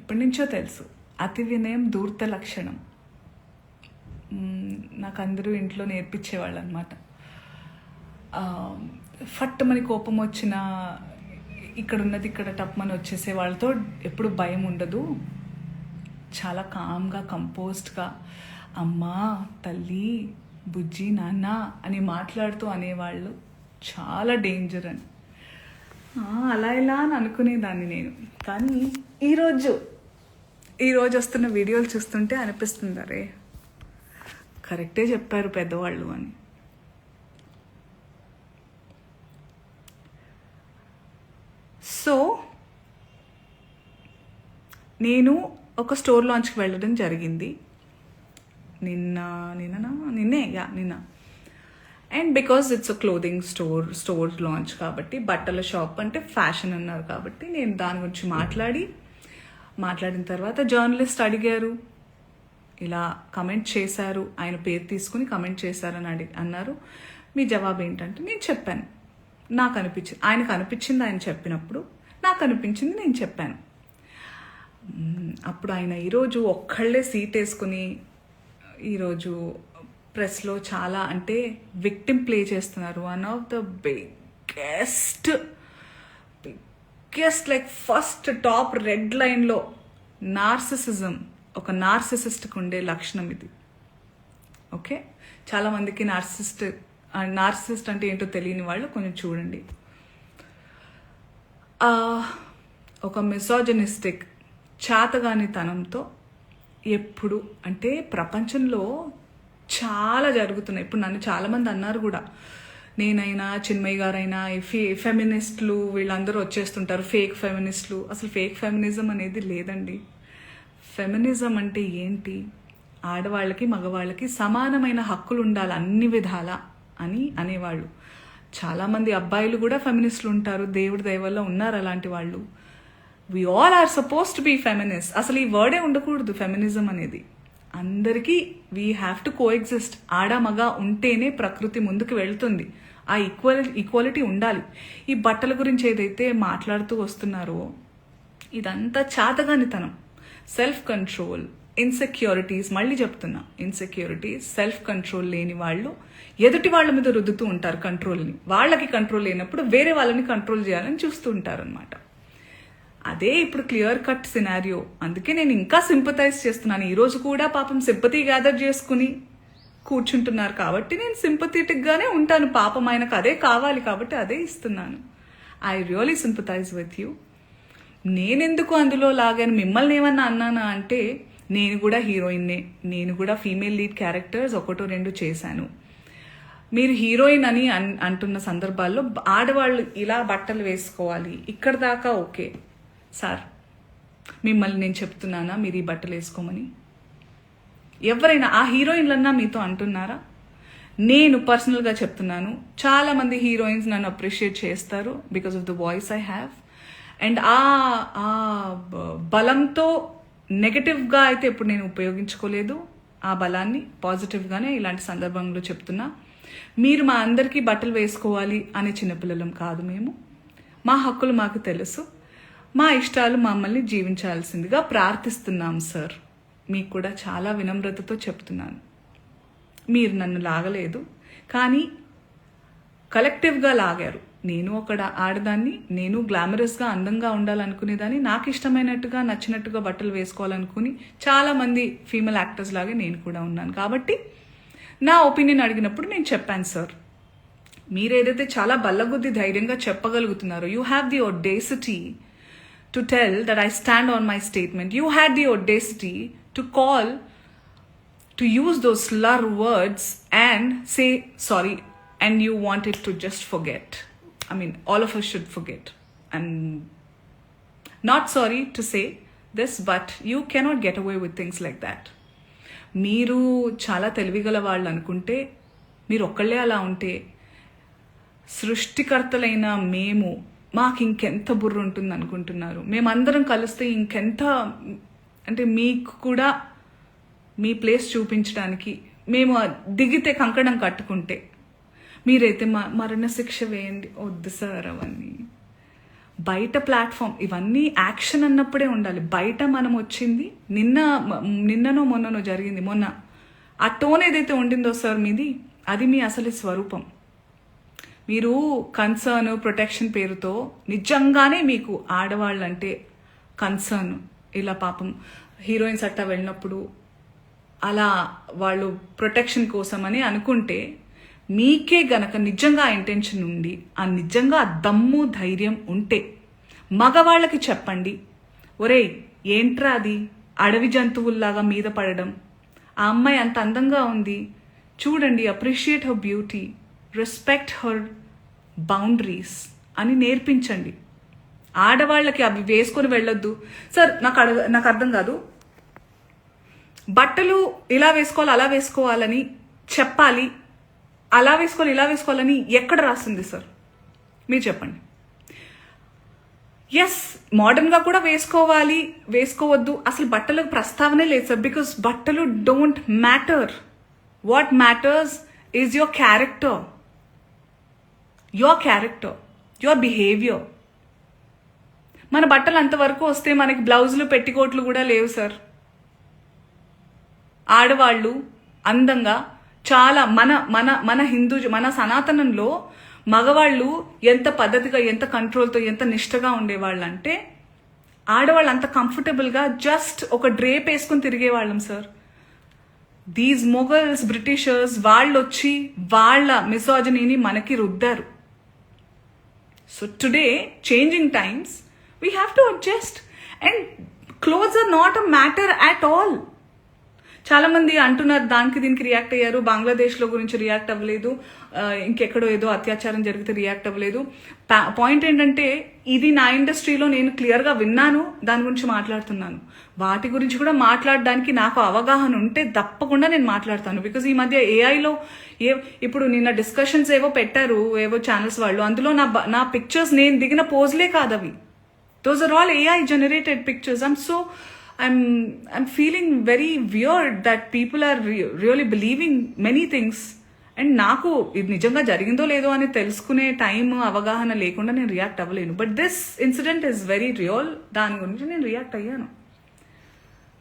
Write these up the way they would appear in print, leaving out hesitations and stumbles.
ఎప్పటి నుంచో తెలుసు. అతి వినయం ధూర్త లక్షణం. నాకు అందరూ ఇంట్లో నేర్పించేవాళ్ళు అనమాట. ఫట్టుమని కోపం వచ్చినా ఇక్కడ ఉన్నది ఇక్కడ టప్మని వచ్చేసే వాళ్ళతో ఎప్పుడు భయం ఉండదు. చాలా కామ్గా కంపోజ్డ్గా అమ్మా, తల్లి, బుజ్జి, నాన్న అని మాట్లాడుతూ అనేవాళ్ళు చాలా డేంజర్ అని. అలా ఇలా అని అనుకునేదాన్ని నేను. కానీ ఈరోజు వస్తున్న వీడియోలు చూస్తుంటే అనిపిస్తుంది, అరే కరెక్టే చెప్పారు పెద్దవాళ్ళు అని. సో నేను ఒక స్టోర్ లాంచ్కి వెళ్ళడం జరిగింది నిన్న. And because it's a clothing store launch కాబట్టి, బట్టల షాప్ అంటే ఫ్యాషన్ అన్నారు కాబట్టి నేను దాని గురించి మాట్లాడిన తర్వాత జర్నలిస్ట్ అడిగారు, ఇలా కమెంట్ చేశారు, ఆయన పేరు తీసుకుని కమెంట్ చేశారని అన్నారు. మీ జవాబు ఏంటంటే నేను చెప్పాను, నాకు అనిపించింది, ఆయనకు అనిపించింది ఆయన చెప్పినప్పుడు, నాకు అనిపించింది నేను చెప్పాను. అప్పుడు ఆయన ఈరోజు ఒక్కళ్ళే సీట్ వేసుకుని ఈరోజు ప్రెస్లో చాలా అంటే విక్టిమ్ ప్లే చేస్తున్నారు. One of the biggest like first top red లైన్లో నార్సిసిజం, ఒక నార్సిసిస్ట్కి ఉండే లక్షణం ఇది. ఓకే, చాలామందికి నార్సిసిస్ట్ అంటే ఏంటో తెలియని వాళ్ళు కొంచెం చూడండి. ఒక మిసోజనిస్టిక్ చాతగానితనంతో ఎప్పుడు అంటే ప్రపంచంలో చాలా జరుగుతున్నాయి. ఇప్పుడు నన్ను చాలామంది అన్నారు కూడా, నేనైనా చిన్మయ్య గారైనా ఫెమినిస్టులు వీళ్ళందరూ వచ్చేస్తుంటారు, ఫేక్ ఫెమినిస్టులు. అసలు ఫేక్ ఫెమినిజం అనేది లేదండి. ఫెమినిజం అంటే ఏంటి? ఆడవాళ్ళకి మగవాళ్ళకి సమానమైన హక్కులు ఉండాలి అన్ని విధాల అని అనేవాళ్ళు. చాలామంది అబ్బాయిలు కూడా ఫెమినిస్టులు ఉంటారు, దేవుడి దయ వల్ల ఉన్నారు అలాంటి వాళ్ళు. We all are suppose to be feminist. అసలు ఈ వర్డే ఉండకూడదు ఫెమినిజం అనేది. అందరికీ వీ హ్యావ్ టు కోఎగ్జిస్ట్. ఆడ మగ ఉంటేనే ప్రకృతి ముందుకు వెళ్తుంది. ఆ ఈక్వాలిటీ ఉండాలి. ఈ బట్టల గురించి ఏదైతే మాట్లాడుతూ వస్తున్నారో ఇదంతా చాతగానితనం, సెల్ఫ్ కంట్రోల్, ఇన్సెక్యూరిటీస్. మళ్ళీ చెప్తున్నా, ఇన్సెక్యూరిటీస్, సెల్ఫ్ కంట్రోల్ లేని వాళ్ళు ఎదుటి వాళ్ళ మీద రుద్దుతూ ఉంటారు కంట్రోల్ని. వాళ్ళకి కంట్రోల్ లేనప్పుడు వేరే వాళ్ళని కంట్రోల్ చేయాలని చూస్తూ ఉంటారు అనమాట. అదే ఇప్పుడు క్లియర్ కట్ సినారియో. అందుకే నేను ఇంకా సింపథైజ్ చేస్తున్నాను. ఈరోజు కూడా పాపం సింపతి గ్యాదర్ చేసుకుని కూర్చుంటున్నారు కాబట్టి నేను సింపథెటిక్గానే ఉంటాను. పాపం ఆయనకు అదే కావాలి కాబట్టి అదే ఇస్తున్నాను. I really sympathise with you. నేనెందుకు అందులో లాగాను, మిమ్మల్ని ఏమన్నా అన్నానా అంటే, నేను కూడా హీరోయిన్నే, నేను కూడా ఫీమేల్ లీడ్ క్యారెక్టర్స్ 1-2 చేశాను. మీరు హీరోయిన్ అని అంటున్న సందర్భాల్లో ఆడవాళ్ళు ఇలా బట్టలు వేసుకోవాలి ఇక్కడ దాకా ఓకే సార్, మిమ్మల్ని నేను చెప్తున్నానా మీరు ఈ బట్టలు వేసుకోమని? ఎవరైనా ఆ హీరోయిన్లన్నా మీతో అంటున్నారా? నేను పర్సనల్గా చెప్తున్నాను, చాలామంది హీరోయిన్స్ నన్ను అప్రిషియేట్ చేస్తారు because of the voice I have. And ఆ బలంతో నెగటివ్గా అయితే ఎప్పుడు నేను ఉపయోగించుకోలేదు. ఆ బలాన్ని పాజిటివ్గానే ఇలాంటి సందర్భంలో చెప్తున్నా. మీరు మా అందరికీ బట్టలు వేసుకోవాలి అనే చిన్నపిల్లలం కాదు మేము. మా హక్కులు మాకు తెలుసు, మా ఇష్టాలు మమ్మల్ని జీవించాల్సిందిగా ప్రార్థిస్తున్నాం సార్. మీకు కూడా చాలా వినమ్రతతో చెప్తున్నాను. మీరు నన్ను లాగలేదు, కానీ కలెక్టివ్గా లాగారు. నేను ఒక ఆడదాన్ని, నేను గ్లామరస్గా అందంగా ఉండాలనుకునేదాన్ని, నాకు ఇష్టమైనట్టుగా నచ్చినట్టుగా బట్టలు వేసుకోవాలనుకుని చాలామంది ఫీమేల్ యాక్టర్స్ లాగే నేను కూడా ఉన్నాను. కాబట్టి నా ఒపీనియన్ అడిగినప్పుడు నేను చెప్పాను సార్. మీరు ఏదైతే చాలా బల్లగుద్ది ధైర్యంగా చెప్పగలుగుతున్నారో, you have the audacity to tell that I stand on my statement. You had the audacity to call, to use those slur words and say sorry, and you wanted to just forget. I mean, all of us should forget. I'm not sorry to say this, but you cannot get away with things like that. మీరు చాలా తెలివిగల వాళ్ళు అనుకుంటే, మీరు ఒక్కళ్ళే అలా ఉంటే, సృష్టికర్తలైన మేము, మాకు ఇంకెంత బుర్ర ఉంటుంది అనుకుంటున్నారు? మేమందరం కలిస్తే ఇంకెంత, అంటే మీకు కూడా మీ ప్లేస్ చూపించడానికి మేము దిగితే కంకణం కట్టుకుంటే, మీరైతే మరణశిక్ష వేయండి. వద్దు సార్ అవన్నీ. బయట ప్లాట్ఫామ్ ఇవన్నీ యాక్షన్ అన్నప్పుడే ఉండాలి. బయట మనం వచ్చింది నిన్ననో మొన్ననో జరిగింది, మొన్న ఆ టోన్ ఏదైతే ఉండిందో సార్ మీది, అది మీ అసలు స్వరూపం. మీరు కన్సర్న్ ప్రొటెక్షన్ పేరుతో నిజంగానే మీకు ఆడవాళ్ళంటే కన్సర్న్, ఇలా పాపం హీరోయిన్స్ అట్టా వెళ్ళినప్పుడు అలా వాళ్ళు ప్రొటెక్షన్ కోసం అని అనుకుంటే, మీకే గనక నిజంగా ఆ ఇంటెన్షన్ ఉండి నిజంగా దమ్ము ధైర్యం ఉంటే మగవాళ్ళకి చెప్పండి, ఒరేయ్ ఏంట్రా అది అడవి జంతువుల్లాగా మీద పడడం, ఆ అమ్మాయి అంత అందంగా ఉంది చూడండి, appreciate her beauty, respect her boundaries అని నేర్పించండి. ఆడవాళ్ళకి అవి వేసుకొని వెళ్ళొద్దు సార్. నాకు అర్థం కాదు, బట్టలు ఇలా వేసుకోవాలి అలా వేసుకోవాలని చెప్పాలి, అలా వేసుకోవాలి ఇలా వేసుకోవాలని ఎక్కడ రాస్తుంది సార్? మీరు చెప్పండి. ఎస్, మోడర్న్గా కూడా వేసుకోవాలి, వేసుకోవద్దు, అసలు బట్టలకు ప్రస్తావనే లేదు సార్. బికాస్ బట్టలు don't matter. What matters is your character, your behaviour. మన బట్టలు అంతవరకు వస్తే మనకి బ్లౌజులు పెట్టికోట్లు కూడా లేవు సార్. ఆడవాళ్ళు అందంగా చాలా మన మన సనాతనంలో మగవాళ్ళు ఎంత పద్ధతిగా, ఎంత కంట్రోల్తో, ఎంత నిష్టగా ఉండేవాళ్ళు అంటే, ఆడవాళ్ళు అంత కంఫర్టబుల్గా జస్ట్ ఒక డ్రేప్ వేసుకుని తిరిగేవాళ్ళం సార్. దీస్ మొఘల్స్, బ్రిటిషర్స్ వాళ్ళు వచ్చి వాళ్ళ మిసోజనీని మనకి రుద్దారు. So today changing times, we have to adjust, and clothes are not a matter at all. చాలా మంది అంటున్నారు దానికి దీనికి రియాక్ట్ అయ్యారు, బంగ్లాదేశ్లో గురించి రియాక్ట్ అవ్వలేదు, ఇంకెక్కడో ఏదో అత్యాచారం జరిగితే రియాక్ట్ అవ్వలేదు. పాయింట్ ఏంటంటే, ఇది నా ఇండస్ట్రీలో నేను క్లియర్గా విన్నాను, దాని గురించి మాట్లాడుతున్నాను. వాటి గురించి కూడా మాట్లాడడానికి నాకు అవగాహన ఉంటే తప్పకుండా నేను మాట్లాడతాను. బికాజ్ ఈ మధ్య ఏఐలో ఇప్పుడు నిన్న డిస్కషన్స్ ఏవో పెట్టారు ఏవో ఛానల్స్ వాళ్ళు, అందులో నా పిక్చర్స్ నేను దిగిన పోజ్లే కాదు అవి. Those are all AI generated pictures. I'm feeling very weird that people are really believing many things. And నాకు ఇది నిజంగా జరిగిందో లేదో అని తెలుసుకునే టైం, అవగాహన లేకుండా నేను రియాక్ట్ అవ్వలేను. But this incident is very real. దాని గురించి నేను రియాక్ట్ అయ్యాను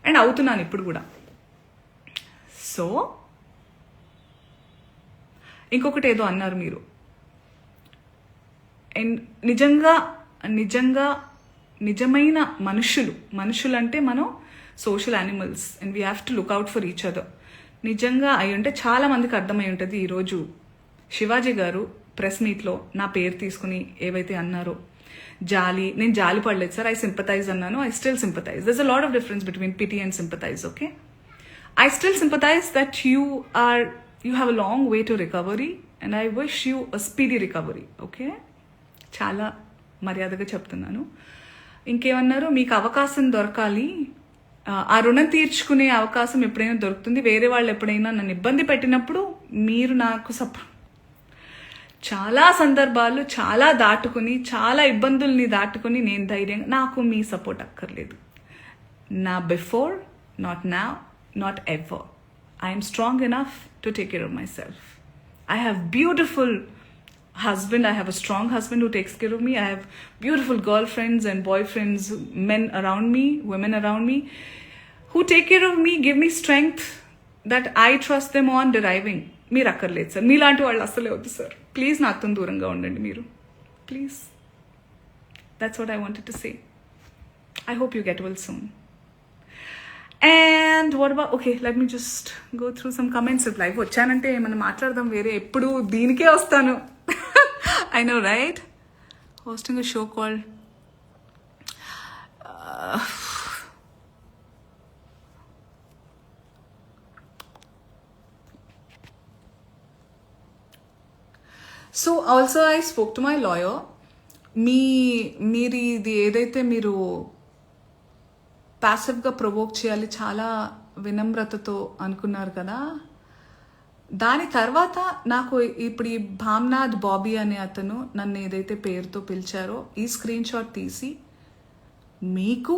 అండ్ అవుతున్నాను ఇప్పుడు కూడా. సో ఇంకొకటి ఏదో అన్నారు మీరు, అండ్ నిజమైన మనుషులు అంటే మనం social animals, and we have to look out for each other. నిజంగా అయి ఉంటే చాలా మందికి అర్థమై ఉంటుంది. ఈరోజు శివాజీ గారు ప్రెస్ మీట్లో నా పేరు తీసుకుని ఏవైతే అన్నారో, నేను జాలి పడలేదు సార్, ఐ సింపథైజ్ అన్నాను. I still sympathise. దర్స్ a lot of difference between pity and sympathise. Okay, I still sympathise that you have a long way to recovery, and I wish you a speedy recovery. Okay, చాలా మర్యాదగా చెప్తున్నాను. ఇంకేమన్నారు, మీకు అవకాశం దొరకాలి, ఆ రుణం తీర్చుకునే అవకాశం ఎప్పుడైనా దొరుకుతుంది, వేరే వాళ్ళు ఎప్పుడైనా నన్ను ఇబ్బంది పెట్టినప్పుడు మీరు నాకు చాలా సందర్భాలు చాలా దాటుకుని, చాలా ఇబ్బందుల్ని దాటుకుని నేను ధైర్యంగా, నాకు మీ సపోర్ట్ అక్కర్లేదు. నా before, not now, not ever. I'm strong enough to take care of my self. I have beautiful husband. I have a strong husband who takes care of me. I have beautiful girlfriends and boyfriends, men around me, women around me, who take care of me, give me strength that I trust them on deriving. మీరు అక్కర్లేదు sir, మీలాంటి వాళ్ళు అసలే వద్దు sir. Please నాతో దూరంగా ఉండండి మీరు, please. That's what I wanted to say. I hope you get well soon. And what about, okay, let me just go through some comments. If live వచ్చానంటే ఏమన్నా మాట్లాడదాం, వేరే ఎప్పుడు దీనికే వస్తాను. I know, right? Hosting a show called so also I spoke to my lawyer. మీరు ఇది ఏదైతే మీరు ప్యాసివ్గా ప్రొవోక్ చేయాలి చాలా వినమ్రతతో అనుకున్నారు కదా, దాని తర్వాత నాకు ఇప్పుడు ఈ భామ్నాథ్ బాబీ అనే అతను నన్ను ఏదైతే పేరుతో పిలిచారో ఈ స్క్రీన్ షాట్ తీసి మీకు,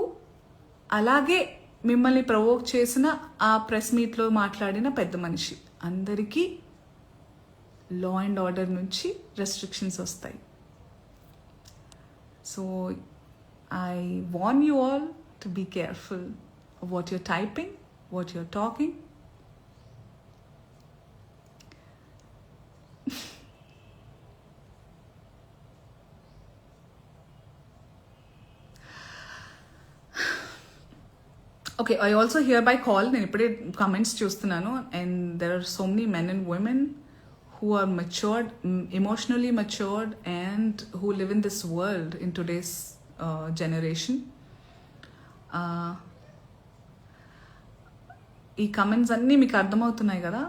అలాగే మిమ్మల్ని ప్రొవోక్ చేసిన ఆ ప్రెస్ మీట్లో మాట్లాడిన పెద్ద మనిషి అందరికీ లా అండ్ ఆర్డర్ నుంచి రెస్ట్రిక్షన్స్ వస్తాయి. So I warn you all to be careful of what you're typing, what you're talking. Okay, I also hereby call, నేను ఇప్పుడే comments చూస్తున్నాను, and there are so many men and women who are matured, emotionally matured, and who live in this world in today's generation. ఈ comments అన్నీ మీకు అర్థమవుతున్నాయి కదా.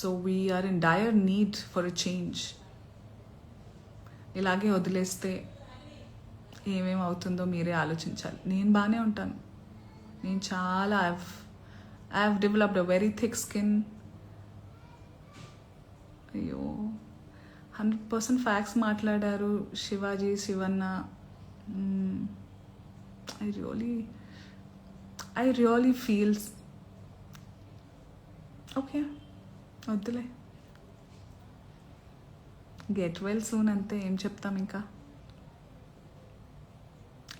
So we are in dire need for a change. ఇలాగే వదిలేస్తే ఏమేమి అవుతుందో మీరే ఆలోచించాలి. నేను బాగానే ఉంటాను, నేను చాలా I have developed a very thick skin. అయ్యో 100% ఫ్యాక్ట్స్ మాట్లాడారు Shivaji, Shivanna. I really feels okay, వద్దులే, గెట్ వెల్ సూన్ అంతే. ఏం చెప్తాం ఇంకా.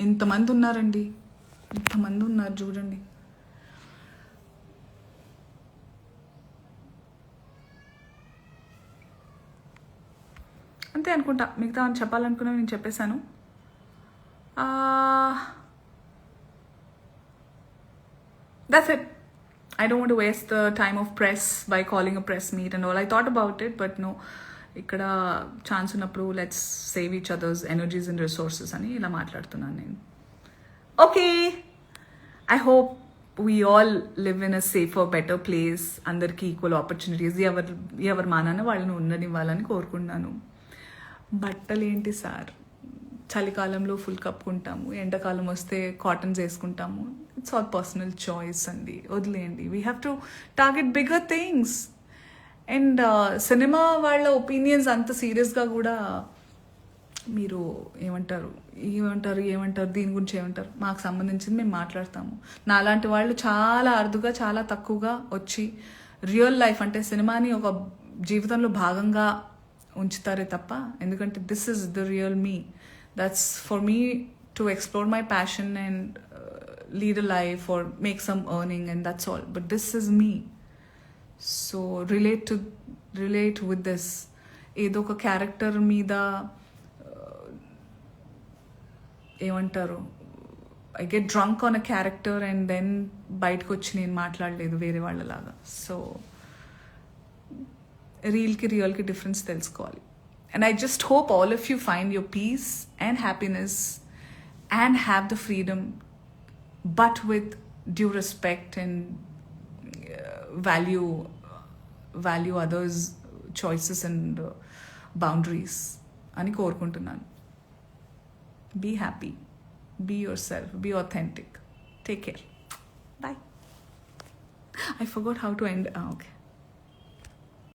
ఇంతమంది ఉన్నారండి, ఇంతమంది ఉన్నారు చూడండి. అంతే అనుకుంటా. మిగతా అని చెప్పాలనుకున్నా నేను చెప్పేశాను. That's it. I don't want to waste the time of press by calling a press meet and all. I thought about it, but no. ఇక్కడ ఛాన్స్ ఉన్నప్పుడు let's save each others energies and resources అని ఇలా మాట్లాడుతున్నాను నేను. Okay, I hope we all live in a safer better place. అందరికీ equal opportunities ఎవరు మానాన వాళ్ళని ఉండనివ్వాలని కోరుకున్నాను. బట్టలు ఏంటి సార్, చలికాలంలో ఫుల్ కప్పుకుంటాము, ఎండాకాలం వస్తే కాటన్స్ వేసుకుంటాము. ఇట్స్ ఆల్ పర్సనల్ చాయిస్ అండి, వదిలేయండి. We have to target bigger things. And cinema వాళ్ళ ఒపీనియన్స్ అంత సీరియస్గా కూడా మీరు ఏమంటారు దీని గురించి ఏమంటారు, మాకు సంబంధించింది మేము మాట్లాడతాము. నాలాంటి వాళ్ళు చాలా అరుదుగా, చాలా తక్కువగా వచ్చి రియల్ లైఫ్ అంటే సినిమాని ఒక జీవితంలో భాగంగా ఉంచుతారే తప్ప, ఎందుకంటే this is the real me. That's for me to explore my passion and lead a life or make some earning, and that's all. But this is me. So relate with this. ఏదో ఒక character మీద ఏమంటారు, I get drunk on a character and then బయటకు వచ్చి నేను మాట్లాడలేదు వేరే వాళ్ళలాగా. సో రియల్కి డిఫరెన్స్ తెలుసుకోవాలి. And I just hope all of you find your peace and happiness and have the freedom, but with due respect and value others' choices and boundaries. Ani korukuntunnanu. Be happy, be yourself, be authentic. Take care. Bye. I forgot how to end. Okay.